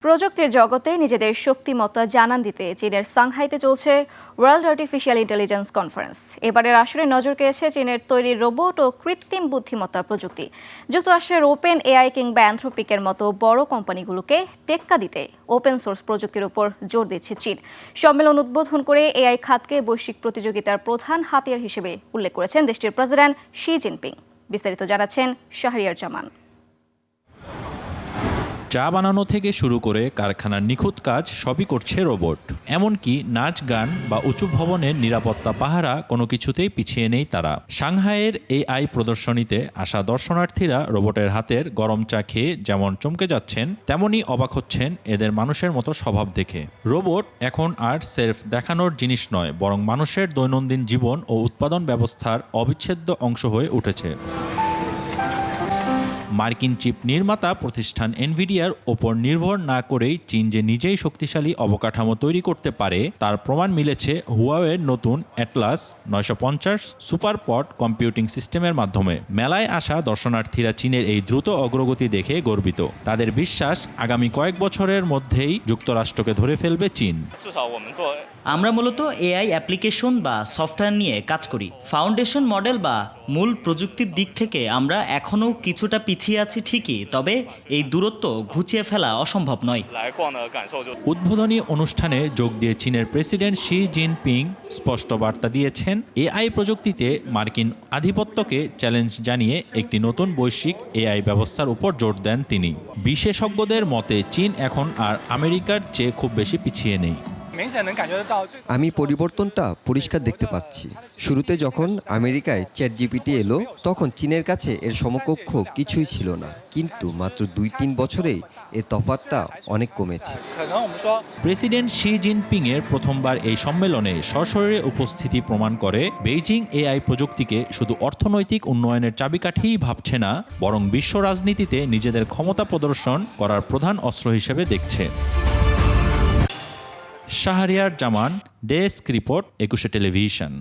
প্রযুক্তির জগতে নিজেদের শক্তিমত্তা জানান দিতে চীনের সাংহাইতে চলছে ওয়ার্ল্ড আর্টিফিশিয়াল ইন্টেলিজেন্স কনফারেন্স। এবারের আসরে নজর কেড়েছে চীনের তৈরি রোবট ও কৃত্রিম বুদ্ধিমত্তা প্রযুক্তি। যুক্তরাষ্ট্রের ওপেন এআই কিংবা অ্যানথ্রোপিকের মতো বড় কোম্পানিগুলোকে টেক্কা দিতে ওপেন সোর্স প্রযুক্তির উপর জোর দিচ্ছে চীন। সম্মেলন উদ্বোধন করে এআই খাতকে বৈশ্বিক প্রতিযোগিতার প্রধান হাতিয়ার হিসেবে উল্লেখ করেছেন দেশটির প্রেসিডেন্ট শি জিনপিং। বিস্তারিত জানাচ্ছেন শাহরিয়ার জামান। চা বানানো থেকে শুরু করে কারখানার নিখুঁত কাজ সবই করছে রোবট। এমনকি নাচ গান বা উঁচু ভবনের নিরাপত্তা পাহারা কোনো কিছুতেই পিছিয়ে নেই তারা। সাংহাইয়ের এআই প্রদর্শনীতে আসা দর্শনার্থীরা রোবটের হাতের গরম চা খেয়ে যেমন চমকে যাচ্ছেন, তেমনই অবাক হচ্ছেন এদের মানুষের মতো স্বভাব দেখে। রোবট এখন আর সেলফ দেখানোর জিনিস নয়, বরং মানুষের দৈনন্দিন জীবন ও উৎপাদন ব্যবস্থার অবিচ্ছেদ্য অংশ হয়ে উঠেছে। মার্কিন চিপ নির্মাতা প্রতিষ্ঠান এনভিডিয়ার ওপর নির্ভর না করেই চীন যে নিজেই শক্তিশালী অবকাঠামো তৈরি করতে পারে তার প্রমাণ মিলেছে হুয়াওয়ের নতুন অ্যাটলাস 950 সুপারপড কম্পিউটিং সিস্টেমের মাধ্যমে। মেলায় আসা দর্শনার্থীরা চীনের এই দ্রুত অগ্রগতি দেখে গর্বিত। তাদের বিশ্বাস আগামী কয়েক বছরের মধ্যেই যুক্তরাষ্ট্রকে ধরে ফেলবে চীন। আমরা মূলত এআই অ্যাপ্লিকেশন বা সফটওয়্যার নিয়ে কাজ করি। ফাউন্ডেশন মডেল বা মূল প্রযুক্তির দিক থেকে আমরা এখনও কিছুটা পিছিয়ে আছি ঠিকই, তবে এই দূরত্ব ঘুচিয়ে ফেলা অসম্ভব নয়। উদ্বোধনী অনুষ্ঠানে যোগ দিয়ে চীনের প্রেসিডেন্ট শি জিনপিং স্পষ্ট বার্তা দিয়েছেন, এআই প্রযুক্তিতে মার্কিন আধিপত্যকে চ্যালেঞ্জ জানিয়ে একটি নতুন বৈশ্বিক এআই ব্যবস্থার উপর জোর দেন তিনি। বিশেষজ্ঞদের মতে চীন এখন আর আমেরিকার চেয়ে খুব বেশি পিছিয়ে নেই। আমি পরিবর্তনটা পরিষ্কার দেখতে পাচ্ছি। শুরুতে যখন আমেরিকায় চ্যাটজিপিটি এলো তখন চীনের কাছে এর সমকক্ষ কিছুই ছিল না, কিন্তু মাত্র 2-3 বছরেই এর তফাৎটা অনেক কমেছে। প্রেসিডেন্ট শি জিনপিং এর প্রথমবার এই সম্মেলনে সশরীরে উপস্থিতি প্রমাণ করে বেইজিং এআই প্রযুক্তিকে শুধু অর্থনৈতিক উন্নয়নের চাবিকাঠিই ভাবছে না, বরং বিশ্ব রাজনীতিতে নিজেদের ক্ষমতা প্রদর্শন করার প্রধান অস্ত্র হিসেবে দেখছে। শাহরিয়ার জামান, ডেস্ক রিপোর্ট, 21 টেলিভিশন।